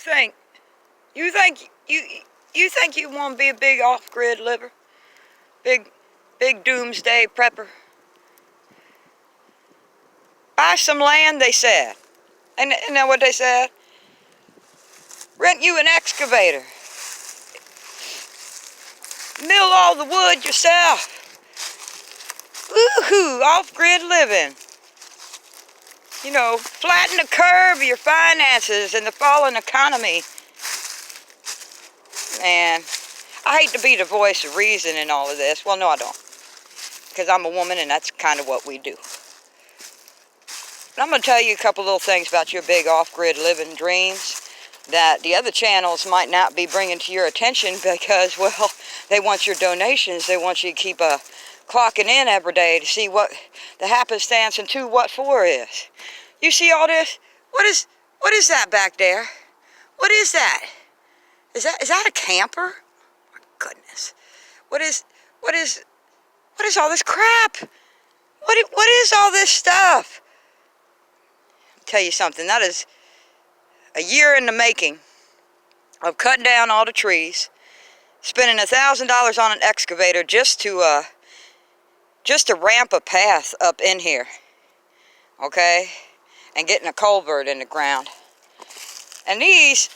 think? You think you want to be a big off-grid liver? Big doomsday prepper? Buy some land, they said. And isn't that what they said? Rent you an excavator. Mill all the wood yourself. Woohoo, off-grid living. You know, flatten the curve of your finances in the falling economy. And I hate to be the voice of reason in all of this. Well, no, I don't. Because I'm a woman and that's kind of what we do. But I'm going to tell you a couple little things about your big off-grid living dreams that the other channels might not be bringing to your attention because, well, they want your donations. They want you to keep clocking in every day to see what the happenstance and to what for is. You see all this? What is that back there? What is that? Is that a camper? Oh, my goodness. What is all this crap? What is all this stuff? I'll tell you something. That is a year in the making of cutting down all the trees, spending $1,000 on an excavator just to ramp a path up in here, okay, and getting a culvert in the ground. And these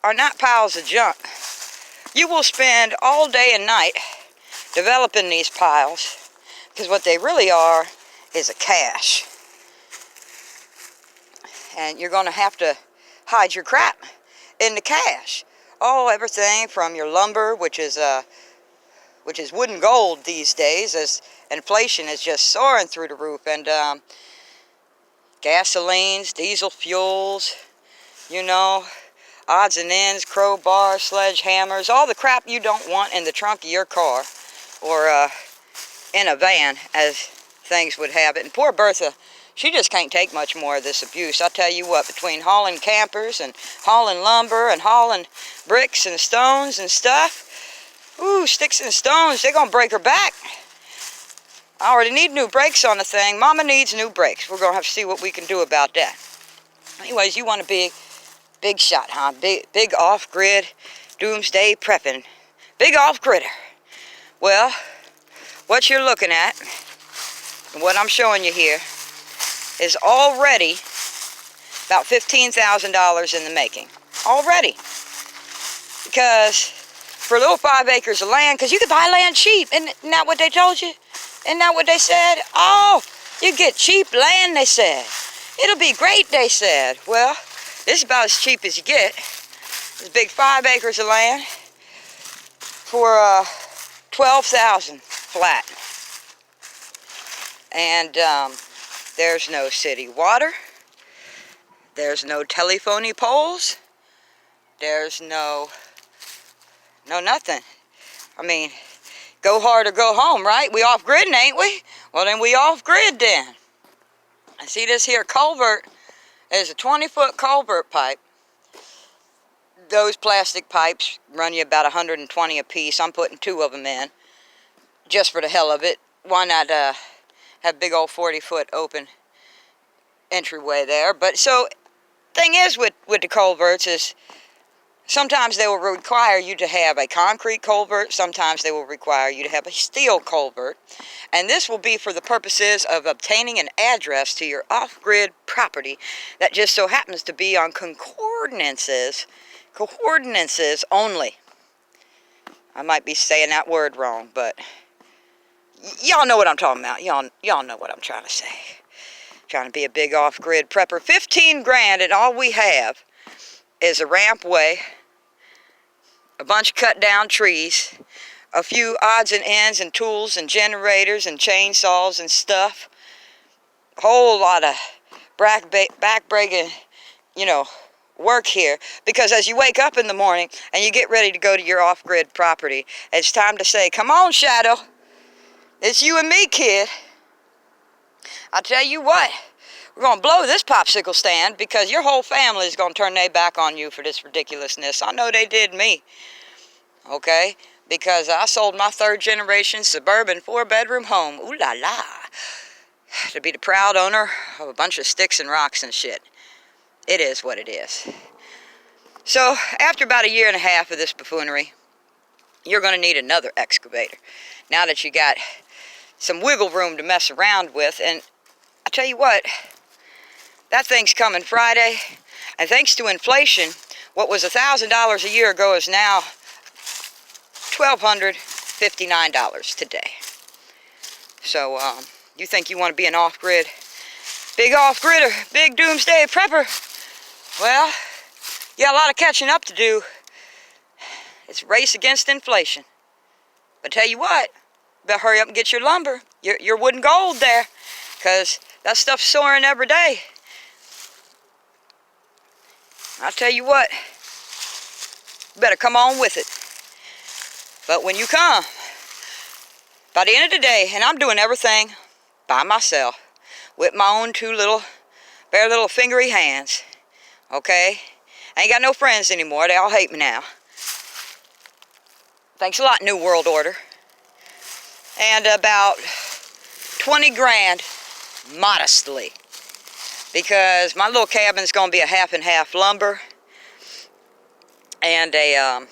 are not piles of junk. You will spend all day and night developing these piles because what they really are is a cache. And you're going to have to hide your crap in the cache. Oh, everything from your lumber, which is wooden gold these days, as inflation is just soaring through the roof, and gasolines, diesel fuels, you know, odds and ends, crowbars, sledgehammers, all the crap you don't want in the trunk of your car or in a van, as things would have it. And poor Bertha, she just can't take much more of this abuse. I'll tell you what, between hauling campers and hauling lumber and hauling bricks and stones and stuff, ooh, sticks and stones, they're going to break her back. I already need new brakes on the thing. Mama needs new brakes. We're going to have to see what we can do about that. Anyways, you want to be big shot, huh? Big off-grid, doomsday prepping. Big off-gridder. Well, what you're looking at, and what I'm showing you here, is already about $15,000 in the making. Already. Because for a little 5 acres of land, because you could buy land cheap. Isn't that what they told you? Isn't that what they said? Oh, you get cheap land, they said. It'll be great, they said. Well, this is about as cheap as you get. This big 5 acres of land for $12,000 flat. And there's no city water. There's no telephony poles. There's no nothing. I mean, go hard or go home, right? We off-grid, ain't we? Well, then we off-grid then. I see this here culvert is a 20-foot culvert pipe. Those plastic pipes run you about $120 a piece. I'm putting 2 of them in just for the hell of it. Why not have big old 40-foot open entryway there? But so, thing is with the culverts is sometimes they will require you to have a concrete culvert. Sometimes they will require you to have a steel culvert. And this will be for the purposes of obtaining an address to your off-grid property that just so happens to be on coordinates only. I might be saying that word wrong, but y'all know what I'm talking about. Y'all know what I'm trying to say. Trying to be a big off-grid prepper. 15 grand and all we have is a rampway, a bunch of cut down trees, a few odds and ends and tools and generators and chainsaws and stuff. A whole lot of back-breaking, you know, work here. Because as you wake up in the morning and you get ready to go to your off-grid property, it's time to say, come on, Shadow. It's you and me, kid. I'll tell you what. We're going to blow this popsicle stand because your whole family is going to turn their back on you for this ridiculousness. I know they did me. Okay? Because I sold my 3rd generation suburban 4-bedroom home. Ooh la la. To be the proud owner of a bunch of sticks and rocks and shit. It is what it is. So after about a year and a half of this buffoonery, you're going to need another excavator. Now that you got some wiggle room to mess around with. And I tell you what, that thing's coming Friday. And thanks to inflation, what was $1,000 a year ago is now $1,259 today. So you think you want to be an off-grid, big off-gridder, big doomsday prepper? Well, you got a lot of catching up to do. It's a race against inflation. But tell you what, better hurry up and get your lumber, your wood and gold there, because that stuff's soaring every day. I'll tell you what, you better come on with it. But when you come, by the end of the day, and I'm doing everything by myself, with my own two bare little fingery hands, okay? I ain't got no friends anymore, they all hate me now. Thanks a lot, New World Order. And about 20 grand, modestly, because my little cabin's gonna be a half and half lumber and a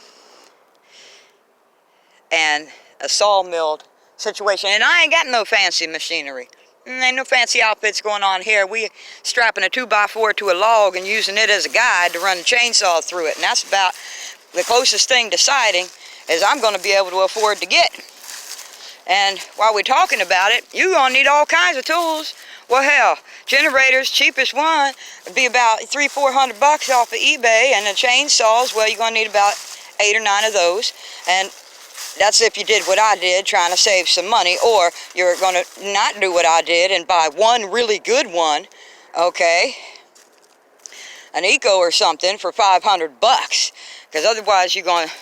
sawmilled situation. And I ain't got no fancy machinery. Ain't no fancy outfits going on here. We strapping a 2x4 to a log and using it as a guide to run the chainsaw through it. And that's about the closest thing to siding as I'm going to be able to afford to get. And while we're talking about it, you're going to need all kinds of tools. Well, hell, generators, cheapest one, would be about $300-400 off of eBay. And the chainsaws, well, you're going to need about 8 or 9 of those. And that's if you did what I did, trying to save some money, or you're going to not do what I did and buy one really good one, okay, an Eco or something for $500, because otherwise you're going to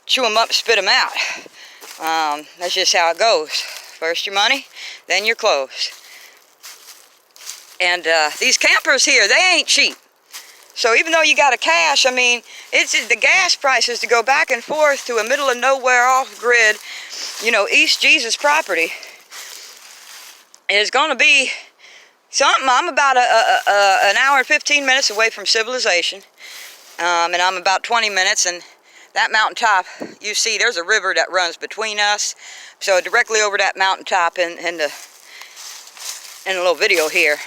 chew them up, spit them out. That's just how it goes. First your money, then your clothes. And these campers here, they ain't cheap. So even though you got a cash, I mean, it's the gas prices to go back and forth to a middle of nowhere off-grid, you know, East Jesus property is going to be something. I'm about an hour and 15 minutes away from civilization, and I'm about 20 minutes, and that mountaintop, you see, there's a river that runs between us. So directly over that mountaintop in the little video here,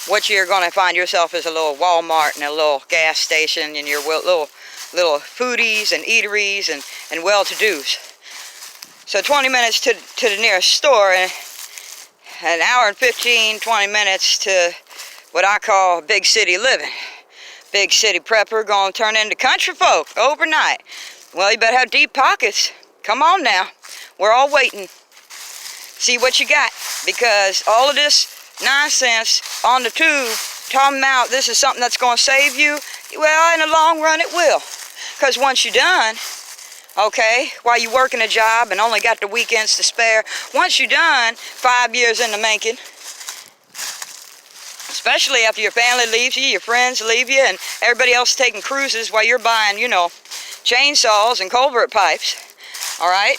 what you're going to find yourself is a little Walmart and a little gas station and your little foodies and eateries and well-to-dos. So 20 minutes to the nearest store and an hour and 15-20 minutes to what I call big city living. Big city prepper going to turn into country folk overnight. Well, you better have deep pockets. Come on now. We're all waiting. See what you got, because all of this nonsense on the tube talking about this is something that's going to save you, well, in the long run it will, because once you're done, okay, while you're working a job and only got the weekends to spare, once you're done, 5 years in the making, especially after your family leaves you, your friends leave you, and everybody else taking cruises while you're buying, you know, chainsaws and culvert pipes, all right,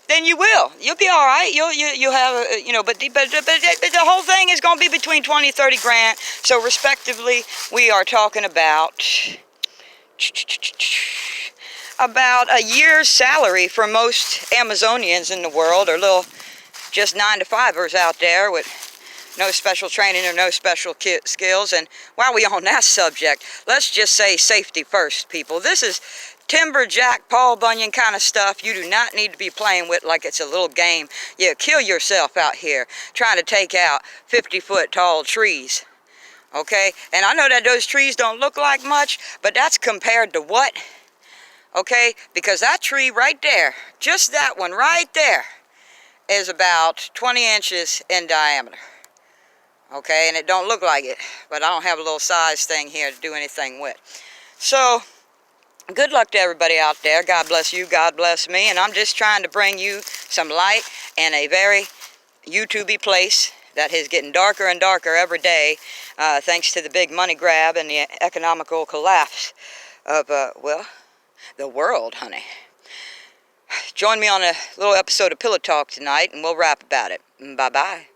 then you will. You'll be all right. You'll have, you know, but the whole thing is going to be between 20 and 30 grand. So respectively, we are talking about a year's salary for most Amazonians in the world, or little just 9-to-5ers out there with no special training or no special skills. And while we're on that subject, let's just say safety first, people. This is timberjack, Paul Bunyan kind of stuff you do not need to be playing with like it's a little game. You kill yourself out here trying to take out 50-foot tall trees. Okay? And I know that those trees don't look like much, but that's compared to what? Okay? Because that tree right there, just that one right there, is about 20 inches in diameter. Okay? And it don't look like it, but I don't have a little size thing here to do anything with. So good luck to everybody out there. God bless you. God bless me. And I'm just trying to bring you some light in a very YouTube-y place that is getting darker and darker every day, thanks to the big money grab and the economical collapse of, well, the world, honey. Join me on a little episode of Pillow Talk tonight, and we'll rap about it. Bye-bye.